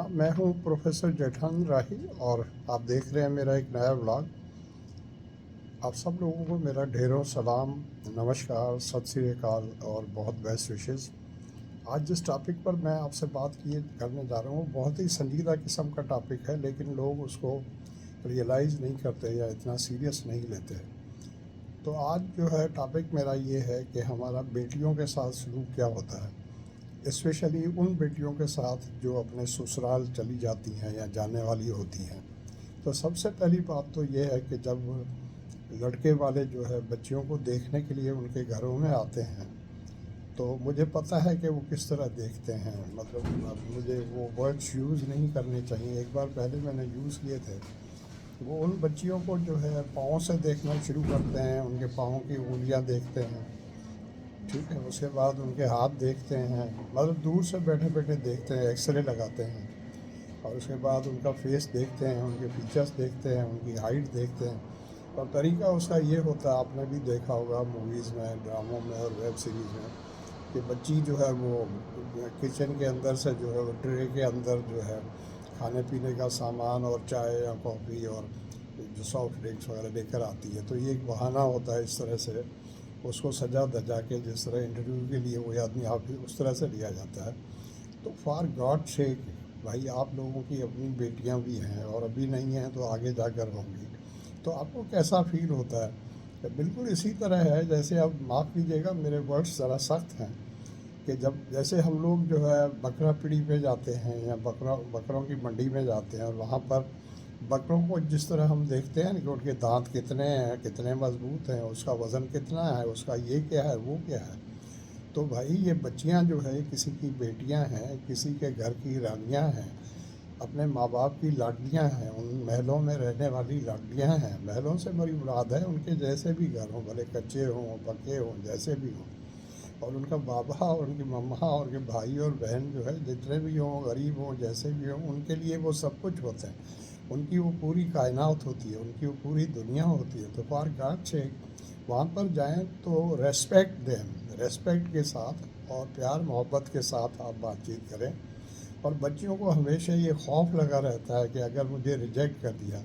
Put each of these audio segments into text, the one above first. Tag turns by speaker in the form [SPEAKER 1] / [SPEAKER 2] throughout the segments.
[SPEAKER 1] हाँ, मैं हूँ प्रोफेसर जेठान राही और आप देख रहे हैं मेरा एक नया व्लॉग। आप सब लोगों को मेरा ढेरों सलाम, नमस्कार, सत श्री अकाल और बहुत बेस्ट विशेज़। आज जिस टॉपिक पर मैं आपसे बात किए करने जा रहा हूँ बहुत ही संजीदा किस्म का टॉपिक है, लेकिन लोग उसको रियलाइज़ नहीं करते या इतना सीरियस नहीं लेते। तो आज जो है टॉपिक मेरा ये है कि हमारा बेटियों के साथ सलूक क्या होता है, स्पेशली उन बेटियों के साथ जो अपने ससुराल चली जाती हैं या जाने वाली होती हैं। तो सबसे पहली बात तो ये है कि जब लड़के वाले जो है बच्चियों को देखने के लिए उनके घरों में आते हैं, तो मुझे पता है कि वो किस तरह देखते हैं। मतलब अब मुझे वो वर्ड्स यूज़ नहीं करने चाहिए, एक बार पहले मैंने यूज़ किए थे। वो उन बच्चियों को जो है पाँव से देखना शुरू करते हैं, उनके पाँव की उंगलियां देखते हैं, ठीक है। उसके बाद उनके हाथ देखते हैं, मतलब दूर से बैठे बैठे देखते हैं, एक्सरे लगाते हैं। और उसके बाद उनका फेस देखते हैं, उनके फीचर्स देखते हैं, उनकी हाइट देखते हैं। और तरीका उसका ये होता है, आपने भी देखा होगा मूवीज़ में, ड्रामों में और वेब सीरीज़ में, कि बच्ची जो है वो किचन के अंदर से जो है वो ट्रे के अंदर जो है खाने पीने का सामान और चाय या कॉफ़ी और जो सॉफ्ट ड्रिंक्स वगैरह लेकर आती है। तो ये एक बहाना होता है, इस तरह से उसको सजा धजा के जिस तरह इंटरव्यू के लिए वो आदमी आप उस तरह से लिया जाता है। तो फॉर गॉड सेक भाई, आप लोगों की अपनी बेटियां भी हैं और अभी नहीं हैं तो आगे जाकर होंगी, तो आपको कैसा फील होता है? तो बिल्कुल इसी तरह है जैसे, अब माफ़ कीजिएगा मेरे वर्ड्स ज़रा सख्त हैं, कि जब जैसे हम लोग जो है बकरा पीढ़ी पे जाते हैं या बकरों की मंडी में जाते हैं और वहाँ पर बकरों को जिस तरह हम देखते हैं कि उनके दांत कितने हैं, कितने मजबूत हैं, उसका वज़न कितना है, उसका ये क्या है वो क्या है। तो भाई ये बच्चियां जो है किसी की बेटियां हैं, किसी के घर की रानियां हैं, अपने माँ बाप की लाडलियां हैं, उन महलों में रहने वाली लाडलियां हैं। महलों से बड़ी मुराद है उनके जैसे भी घर हों, भले कच्चे हों पक्के हों, जैसे भी हों। और उनका बाबा और उनकी मम्मा और उनके भाई और बहन जो है जितने भी हों, गरीब हों, जैसे भी हों, उनके लिए वो सब कुछ होते हैं। उनकी वो पूरी कायनात होती है, उनकी वो पूरी दुनिया होती है। तो फॉर गॉड सेक वहाँ पर जाएं तो रेस्पेक्ट दें, रेस्पेक्ट के साथ और प्यार मोहब्बत के साथ आप बातचीत करें। और बच्चियों को हमेशा ये खौफ लगा रहता है कि अगर मुझे रिजेक्ट कर दिया,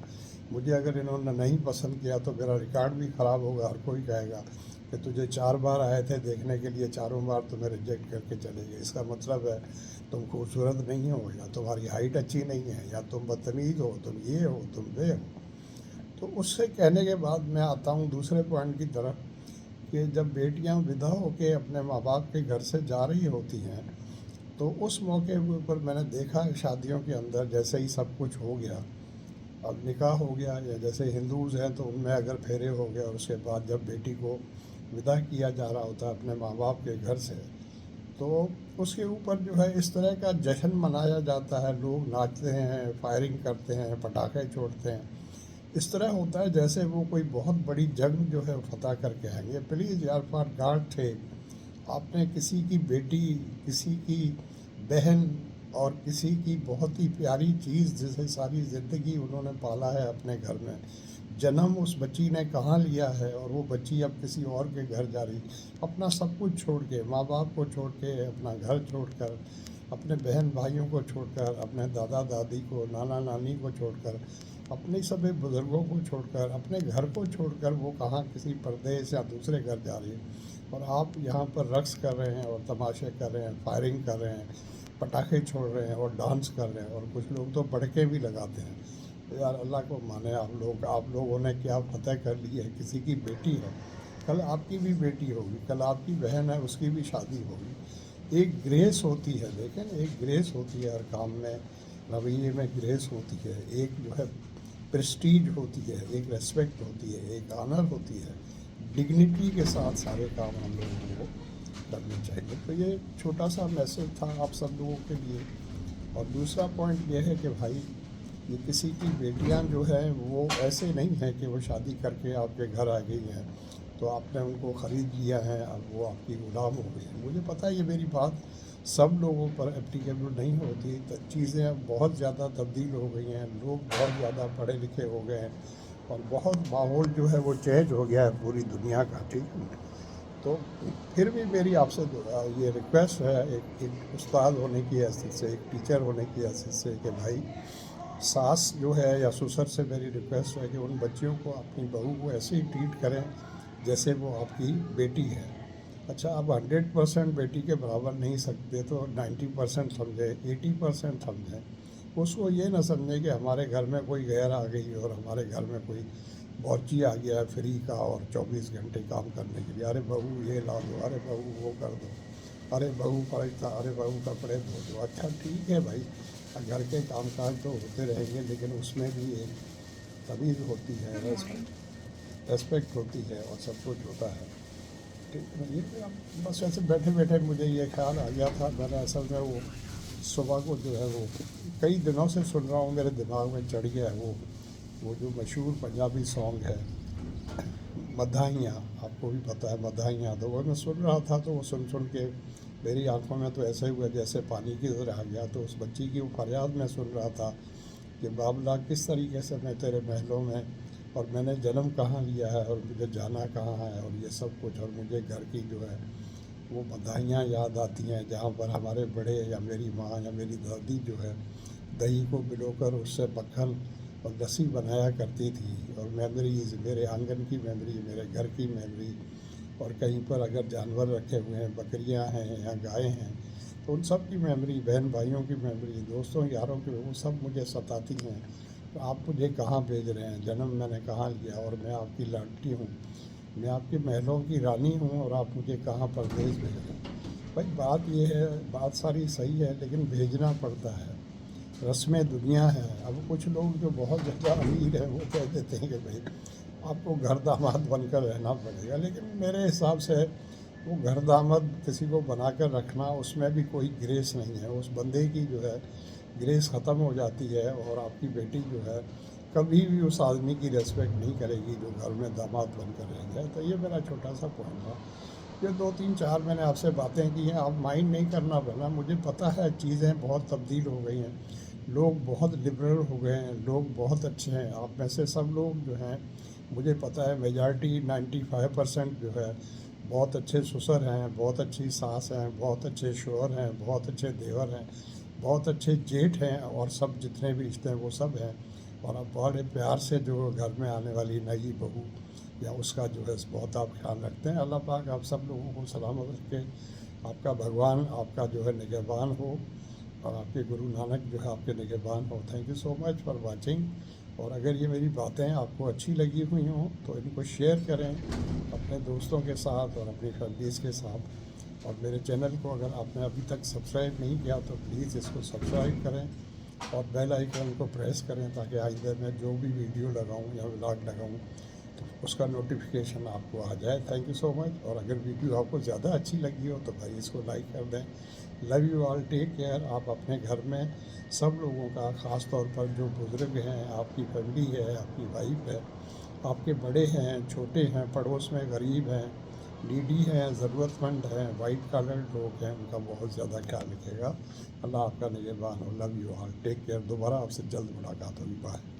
[SPEAKER 1] मुझे अगर इन्होंने नहीं पसंद किया तो मेरा रिकॉर्ड भी ख़राब होगा। हर कोई कहेगा कि तुझे 4 बार आए थे देखने के लिए, चारों बार तुम्हें रिजेक्ट करके चले गए। इसका मतलब है तुम खूबसूरत नहीं हो, या तुम्हारी हाइट अच्छी नहीं है, या तुम बदतमीज़ हो, तुम ये हो, तुम वे हो। तो उससे कहने के बाद मैं आता हूँ दूसरे पॉइंट की तरफ, कि जब बेटियां विदा होकर अपने माँ बाप के घर से जा रही होती हैं, तो उस मौके के ऊपर मैंने देखा है शादियों के अंदर जैसे ही सब कुछ हो गया, अब निकाह हो गया, या जैसे हिंदूज़ हैं तो उनमें अगर फेरे हो गए और उसके बाद जब बेटी को विदा किया जा रहा होता है अपने माँ बाप के घर से, तो उसके ऊपर जो है इस तरह का जश्न मनाया जाता है। लोग नाचते हैं, फायरिंग करते हैं, पटाखे छोड़ते हैं। इस तरह होता है जैसे वो कोई बहुत बड़ी जंग जो है फतह करके आएंगे। प्लीज़ यार, फॉर गॉड थे, आपने किसी की बेटी, किसी की बहन और किसी की बहुत ही प्यारी चीज़ जिसे सारी ज़िंदगी उन्होंने पाला है अपने घर में, जन्म उस बच्ची ने कहाँ लिया है, और वो बच्ची अब किसी और के घर जा रही, अपना सब कुछ छोड़ के, माँ बाप को छोड़ के, अपना घर छोड़कर, अपने बहन भाइयों को छोड़कर, अपने दादा दादी को, नाना नानी को छोड़कर, अपने सभी बुज़ुर्गों को छोड़कर, अपने घर को छोड़कर वो कहाँ किसी परदेश या दूसरे घर जा रही है। और आप यहाँ पर रक़्स कर रहे हैं और तमाशे कर रहे हैं, फायरिंग कर रहे हैं, पटाखे छोड़ रहे हैं और डांस कर रहे हैं, और कुछ लोग तो पड़के भी लगाते हैं। तो यार अल्लाह को माने, आप लोगों ने क्या फतह कर ली है? किसी की बेटी है, कल आपकी भी बेटी होगी, कल आपकी बहन है उसकी भी शादी होगी। एक ग्रेस होती है, लेकिन एक ग्रेस होती है हर काम में, रवैये में ग्रेस होती है, एक जो है प्रेस्टीज होती है, एक रेस्पेक्ट होती है, एक ऑनर होती है। डिग्निटी के साथ सारे काम हम लोगों को करने चाहिए। तो ये छोटा सा मैसेज था आप सब लोगों के लिए। और दूसरा पॉइंट ये है कि भाई, ये किसी की बेटियां जो है वो ऐसे नहीं हैं कि वो शादी करके आपके घर आ गई हैं तो आपने उनको ख़रीद लिया है, अब वो आपकी ग़ुलाम हो गई है। मुझे पता है ये मेरी बात सब लोगों पर एप्लीकेबल नहीं होती, तो चीज़ें अब बहुत ज़्यादा तब्दील हो गई हैं, लोग बहुत ज़्यादा पढ़े लिखे हो गए हैं और बहुत माहौल जो है वो चेंज हो गया है पूरी दुनिया का, ठीक है। तो फिर भी मेरी आपसे ये रिक्वेस्ट है, एक उस्ताद होने की हैसियत से, एक टीचर होने की हैसियत से, कि भाई सास जो है या ससुर से मेरी रिक्वेस्ट है कि उन बच्चियों को, अपनी बहू को ऐसे ही ट्रीट करें जैसे वो आपकी बेटी है। अच्छा, आप 100% बेटी के बराबर नहीं सकते तो 90% समझे, 80% समझें। उसको ये ना समझें कि हमारे घर में कोई गैर आ गई और हमारे घर में कोई बावर्ची आ गया है फ्री का और 24 घंटे काम करने के लिए। अरे बहू ये ला दो, अरे बहू वो कर दो, अरे बहू पढ़ता, अरे बहू कपड़े धो दो। अच्छा ठीक है भाई, घर के काम काज तो होते रहेंगे, लेकिन उसमें भी एक तमीज़ होती है, रेस्पेक्ट होती है और सब कुछ होता है। ठीक है, ये बस ऐसे बैठे बैठे मुझे ये ख्याल आ गया था। मैंने असल में वो सुबह को जो है वो कई दिनों से सुन रहा हूँ, मेरे दिमाग में चढ़ गया है वो जो मशहूर पंजाबी सॉन्ग है मधाइयाँ, आपको भी पता है मधाइयाँ। तो वो मैं सुन रहा था, तो वो सुन सुन के मेरी आंखों में तो ऐसे हुआ जैसे पानी की तरह आ गया। तो उस बच्ची की वो फरियाद मैं सुन रहा था कि बाबला किस तरीके से मैं तेरे महलों में, और मैंने जन्म कहाँ लिया है और मुझे जाना कहाँ है, और ये सब कुछ। और मुझे घर की जो है वो बधाइयाँ याद आती हैं, जहाँ पर हमारे बड़े या मेरी माँ या मेरी दादी जो है दही को भिगोकर उससे मक्खन और लस्सी बनाया करती थी। और मेमोरीज, मेरे आंगन की मेमोरी, मेरे घर की मेमोरी, और कहीं पर अगर जानवर रखे हुए हैं, बकरियां हैं या गायें हैं, तो उन सब की मेमोरी, बहन भाइयों की मेमोरी, दोस्तों यारों की, वो सब मुझे सताती हैं। तो आप मुझे कहाँ भेज रहे हैं, जन्म मैंने कहाँ लिया, और मैं आपकी लाडली हूँ, मैं आपके महलों की रानी हूँ, और आप मुझे कहाँ परदेश भेज रहे हैं। भाई बात ये है, बात सारी सही है, लेकिन भेजना पड़ता है, रस्में दुनिया है। अब कुछ लोग जो बहुत ज़्यादा अमीर हैं वो कह देते हैं कि भाई आपको घर दामाद बनकर रहना पड़ेगा, लेकिन मेरे हिसाब से वो घर दामाद किसी को बनाकर रखना, उसमें भी कोई ग्रेस नहीं है। उस बंदे की जो है ग्रेस ख़त्म हो जाती है, और आपकी बेटी जो है कभी भी उस आदमी की रेस्पेक्ट नहीं करेगी जो घर में दामाद बनकर रह जाए। तो ये मेरा छोटा सा पॉइंट था। ये 2 3 4 मैंने आपसे बातें की हैं, आप माइंड नहीं करना पड़ा। मुझे पता है चीज़ें बहुत तब्दील हो गई हैं, लोग बहुत लिबरल हो गए हैं, लोग बहुत अच्छे हैं। आप में से सब लोग जो हैं, मुझे पता है मेजॉरिटी 95% जो है बहुत अच्छे ससुर हैं, बहुत अच्छी सास हैं, बहुत अच्छे शौहर हैं, बहुत अच्छे देवर हैं, बहुत अच्छे जेठ हैं, और सब जितने भी रिश्ते हैं वो सब हैं। और आप बड़े प्यार से जो घर में आने वाली नई बहू या उसका जो है बहुत आप ख्याल रखते हैं। अल्लाह पाक आप सब लोगों को सलामत रखे, आपका भगवान आपका जो है निगहबान हो, और आपके गुरु नानक जो है आपके निगहबान हो। Thank you so much for watching. और अगर ये मेरी बातें आपको अच्छी लगी हुई हों तो इनको शेयर करें अपने दोस्तों के साथ और अपनी फैमिलीज़ के साथ। और मेरे चैनल को अगर आपने अभी तक सब्सक्राइब नहीं किया तो प्लीज़ इसको सब्सक्राइब करें, और बेल आइकन को प्रेस करें, ताकि आइंदा मैं जो भी वीडियो लगाऊं या व्लॉग लगाऊं तो उसका नोटिफिकेशन आपको आ जाए। Thank you so much. और अगर वीडियो आपको ज़्यादा अच्छी लगी हो तो भाई इसको लाइक कर दें। Love you all, take care. आप अपने घर में सब लोगों का, ख़ास तौर पर जो बुज़ुर्ग हैं, आपकी फैमिली है, आपकी वाइफ है, आपके बड़े हैं, छोटे हैं, पड़ोस में गरीब हैं, नीडी हैं, ज़रूरतमंद हैं, वाइट कलर लोग हैं, उनका बहुत ज़्यादा ख्याल रखिएगा। अल्लाह आपका निगहबान हो। Love you all, take care. दोबारा आपसे जल्द मुलाकात होगी। बाय।